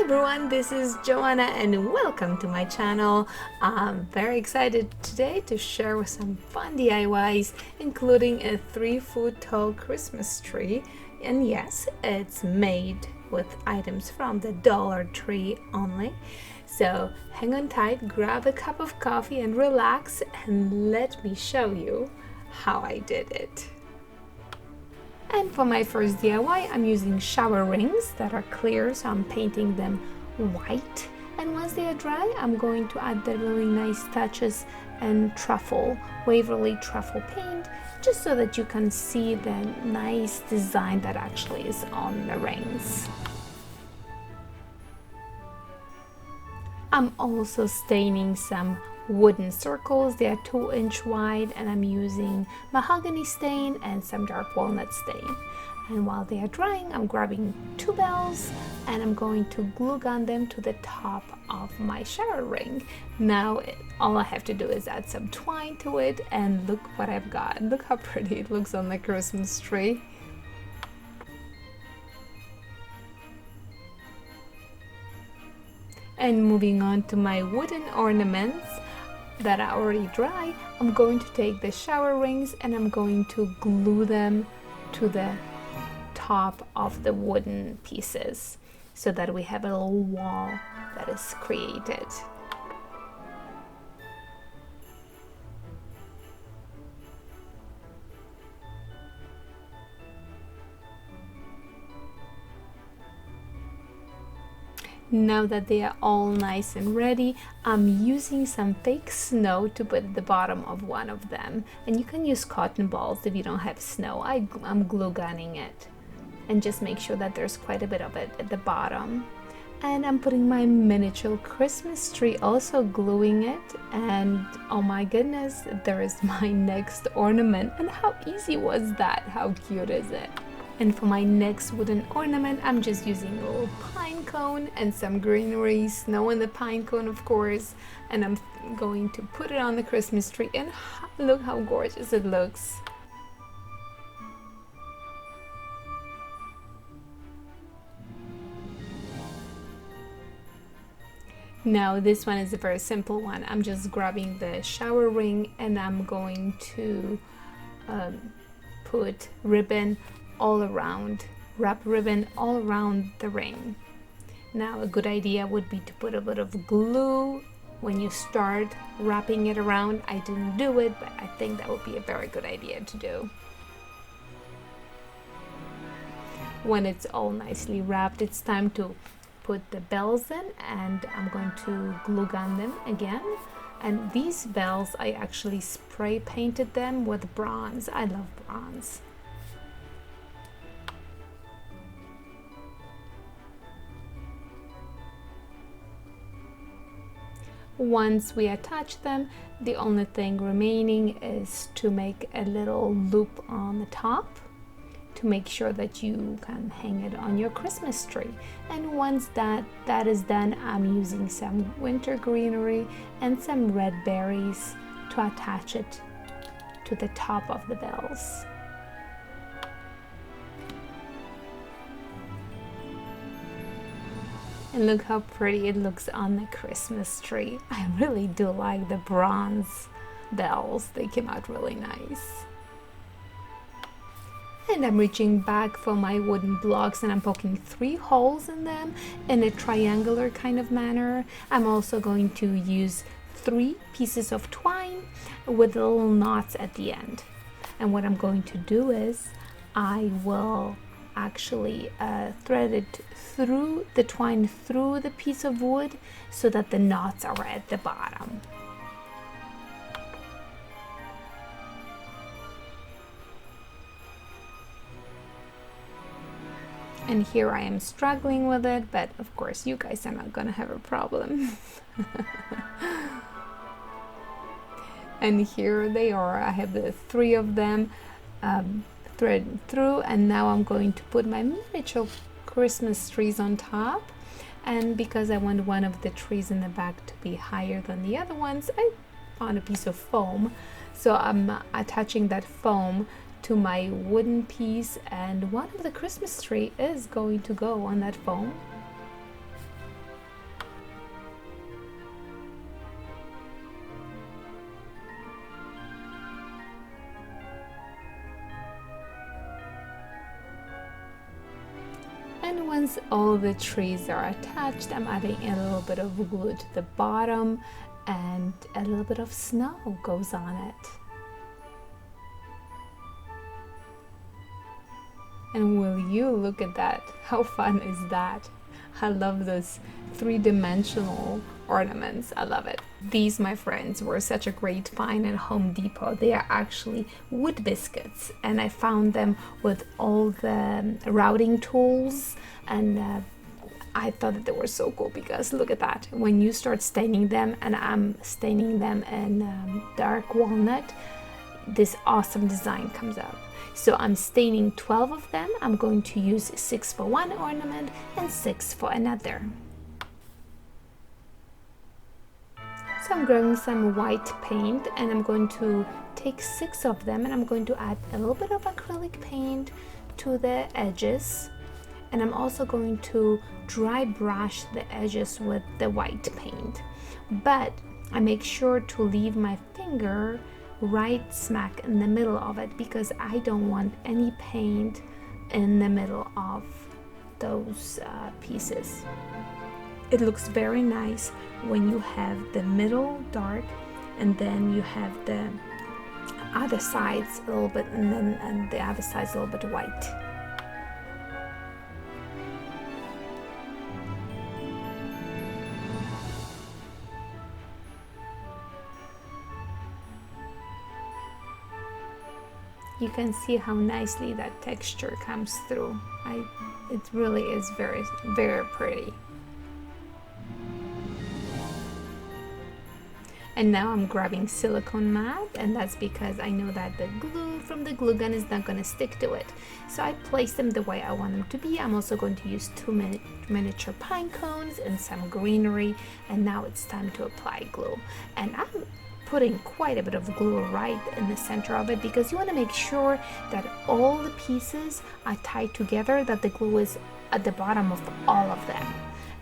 everyone, this is Joanna and welcome to my channel. I'm very excited today to share some fun DIYs, including a 3-foot tall Christmas tree. And yes, it's made with items from the Dollar Tree only. So hang on tight, grab a cup of coffee and relax, and let me show you how I did it. And for my first DIY, I'm using shower rings that are clear, so I'm painting them white. And once they are dry, I'm going to add the really nice touches and Waverly truffle paint, just so that you can see the nice design that actually is on the rings. I'm also staining some wooden circles. They are 2-inch wide, and I'm using mahogany stain and some dark walnut stain. And while they are drying, I'm grabbing 2 bells and I'm going to glue gun them to the top of my shower ring. Now all I have to do is add some twine to it, and look what I've got. Look how pretty it looks on the Christmas tree. And moving on to my wooden ornaments that are already dry, I'm going to take the shower rings and I'm going to glue them to the top of the wooden pieces so that we have a little wall that is created. Now that they are all nice and ready, I'm using some fake snow to put at the bottom of one of them. And you can use cotton balls if you don't have snow. I'm glue gunning it. And just make sure that there's quite a bit of it at the bottom. And I'm putting my miniature Christmas tree, also gluing it. And oh my goodness, there is my next ornament. And how easy was that? How cute is it? And for my next wooden ornament, I'm just using a little pine cone and some greenery, snow in the pine cone, of course. And I'm going to put it on the Christmas tree, and look how gorgeous it looks. Now this one is a very simple one. I'm just grabbing the shower ring and I'm going to put ribbon all around, wrap ribbon all around the ring. Now a good idea would be to put a bit of glue when you start wrapping it around. I didn't do it, but I think that would be a very good idea to do. When it's all nicely wrapped, it's time to put the bells in, and I'm going to glue gun them again. And these bells, I actually spray painted them with bronze. I love bronze. Once we attach them, the only thing remaining is to make a little loop on the top to make sure that you can hang it on your Christmas tree. And once that is done, I'm using some winter greenery and some red berries to attach it to the top of the bells. And look how pretty it looks on the Christmas tree. I really do like the bronze bells. They came out really nice. And I'm reaching back for my wooden blocks and I'm poking 3 holes in them in a triangular kind of manner. I'm also going to use 3 pieces of twine with little knots at the end. And what I'm going to do is I will actually thread it through the twine through the piece of wood so that the knots are at the bottom. And here I am struggling with it, but of course you guys are not gonna have a problem. And here they are. I have the 3 of them thread through, and now I'm going to put my miniature Christmas trees on top. And because I want one of the trees in the back to be higher than the other ones, I found a piece of foam, so I'm attaching that foam to my wooden piece, and one of the Christmas tree is going to go on that foam. And once all the trees are attached, I'm adding a little bit of glue to the bottom and a little bit of snow goes on it. And will you look at that? How fun is that? I love those three-dimensional ornaments. I love it. These, my friends, were such a great find at Home Depot. They are actually wood biscuits, and I found them with all the routing tools, and I thought that they were so cool because look at that. When you start staining them, and I'm staining them in dark walnut, this awesome design comes up. So I'm staining 12 of them. I'm going to use 6 for one ornament and 6 for another. So I'm grabbing some white paint and I'm going to take 6 of them and I'm going to add a little bit of acrylic paint to the edges. And I'm also going to dry brush the edges with the white paint. But I make sure to leave my finger right smack in the middle of it because I don't want any paint in the middle of those pieces. It looks very nice when you have the middle dark and then you have the other sides a little bit and the other sides a little bit white. You can see how nicely that texture comes through. It really is very, very pretty. And now I'm grabbing silicone mat, and that's because I know that the glue from the glue gun is not going to stick to it. So I place them the way I want them to be. I'm also going to use 2 miniature pine cones and some greenery, and now it's time to apply glue. And I'm putting quite a bit of glue right in the center of it because you want to make sure that all the pieces are tied together, that the glue is at the bottom of all of them.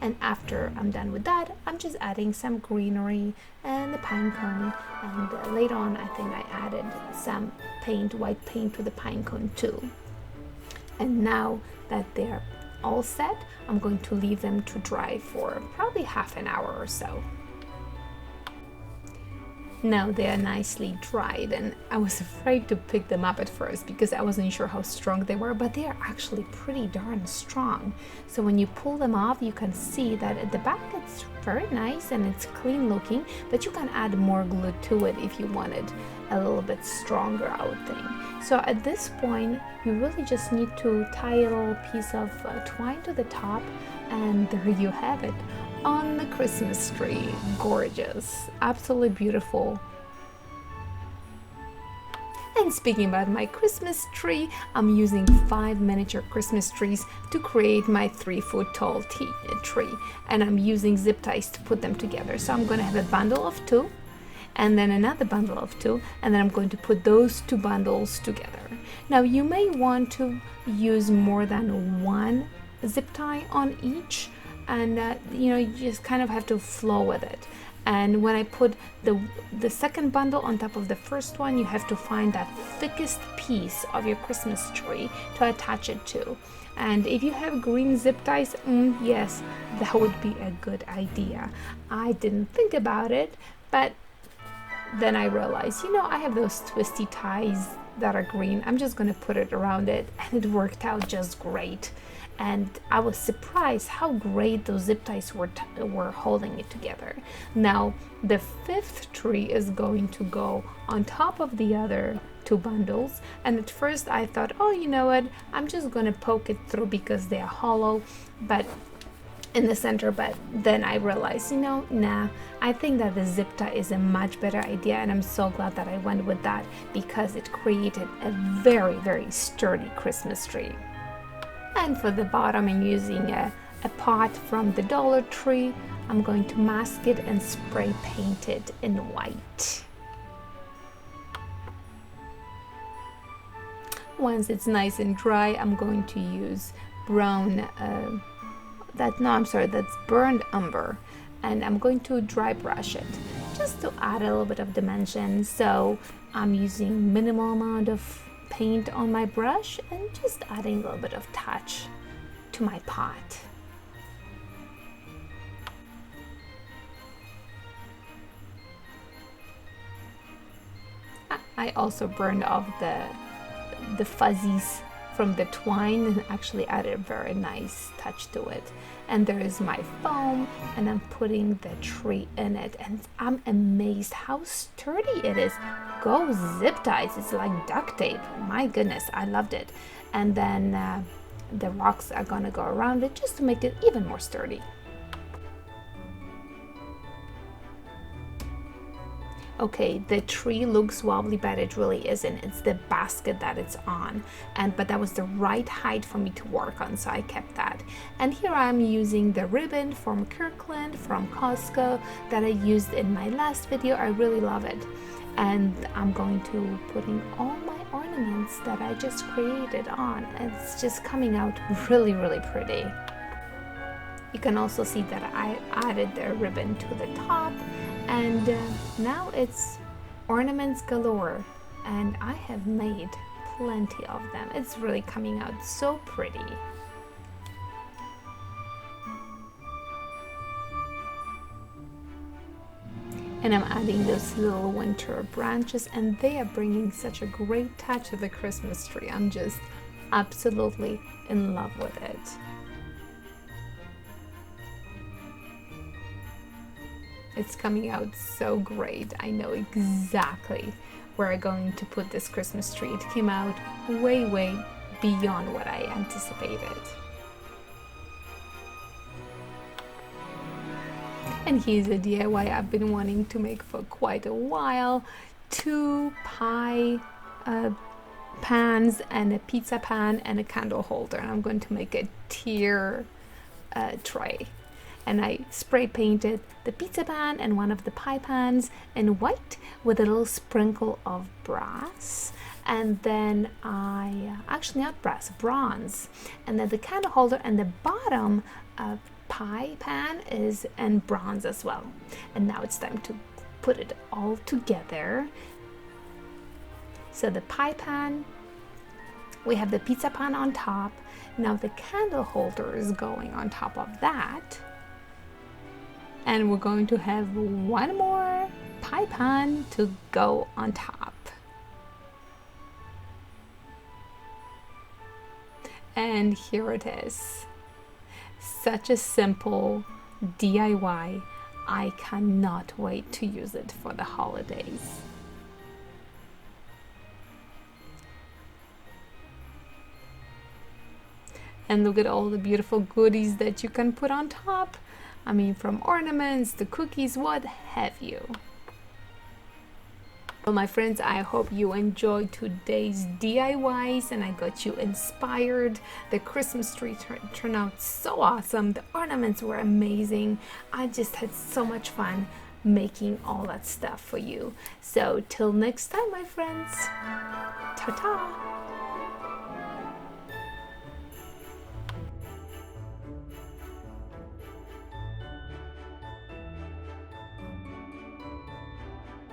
And after I'm done with that, I'm just adding some greenery and the pine cone, and later on I think I added some paint, white paint to the pine cone too. And now that they're all set, I'm going to leave them to dry for probably half an hour or so. Now they are nicely dried, and I was afraid to pick them up at first because I wasn't sure how strong they were, but they are actually pretty darn strong. So when you pull them off, you can see that at the back it's very nice and it's clean looking, but you can add more glue to it if you wanted a little bit stronger, I would think. So at this point, you really just need to tie a little piece of twine to the top, and there you have it. On the Christmas tree. Gorgeous, absolutely beautiful. And speaking about my Christmas tree, I'm using 5 miniature Christmas trees to create my 3-foot tall tree, and I'm using zip ties to put them together. So I'm going to have a bundle of 2 and then another bundle of 2, and then I'm going to put those 2 bundles together. Now you may want to use more than 1 zip tie on each, and you just kind of have to flow with it. And when I put the second bundle on top of the first one, you have to find that thickest piece of your Christmas tree to attach it to. And if you have green zip ties, yes, that would be a good idea. I didn't think about it, but then I realized, I have those twisty ties that are green. I'm just going to put it around it, and it worked out just great. And I was surprised how great those zip ties were holding it together. Now the 5th tree is going to go on top of the other 2 bundles, and at first I thought, oh, you know what, I'm just gonna poke it through because they are hollow but in the center, but then I realized, nah, I think that the zip tie is a much better idea, and I'm so glad that I went with that because it created a very, very sturdy Christmas tree. And for the bottom, I'm using a pot from the Dollar Tree. I'm going to mask it and spray paint it in white. Once it's nice and dry, I'm going to use that's burned umber, and I'm going to dry brush it just to add a little bit of dimension. So I'm using minimal amount of paint on my brush and just adding a little bit of touch to my pot. I also burned off the fuzzies from the twine and actually added a very nice touch to it. And there is my foam, and I'm putting the tree in it, and I'm amazed how sturdy it is. Go zip ties, it's like duct tape. My goodness, I loved it. And then the rocks are gonna go around it just to make it even more sturdy. Okay, the tree looks wobbly, but it really isn't. It's the basket that it's on, but that was the right height for me to work on, so I kept that. And here I'm using the ribbon from Kirkland from Costco that I used in my last video. I really love it, and I'm going to put in all my ornaments that I just created on. It's just coming out really, really pretty. You can also see that I added the ribbon to the top, and now it's ornaments galore, and I have made plenty of them. It's really coming out so pretty. And I'm adding those little winter branches, and they are bringing such a great touch to the Christmas tree. I'm just absolutely in love with it. It's coming out so great. I know exactly where I'm going to put this Christmas tree. It came out way, way beyond what I anticipated. And here's a DIY I've been wanting to make for quite a while. 2 pie pans and a pizza pan and a candle holder. And I'm going to make a tier tray. And I spray painted the pizza pan and one of the pie pans in white with a little sprinkle of brass. And then actually not brass, bronze. And then the candle holder and the bottom pie pan is in bronze as well. And now it's time to put it all together. So the pie pan, we have the pizza pan on top. Now the candle holder is going on top of that. And we're going to have one more pie pan to go on top. And here it is. Such a simple DIY. I cannot wait to use it for the holidays. And look at all the beautiful goodies that you can put on top. I mean, from ornaments, the cookies, what have you. Well, my friends, I hope you enjoyed today's DIYs and I got you inspired. The Christmas tree turned out so awesome. The ornaments were amazing. I just had so much fun making all that stuff for you. So till next time, my friends, ta-ta.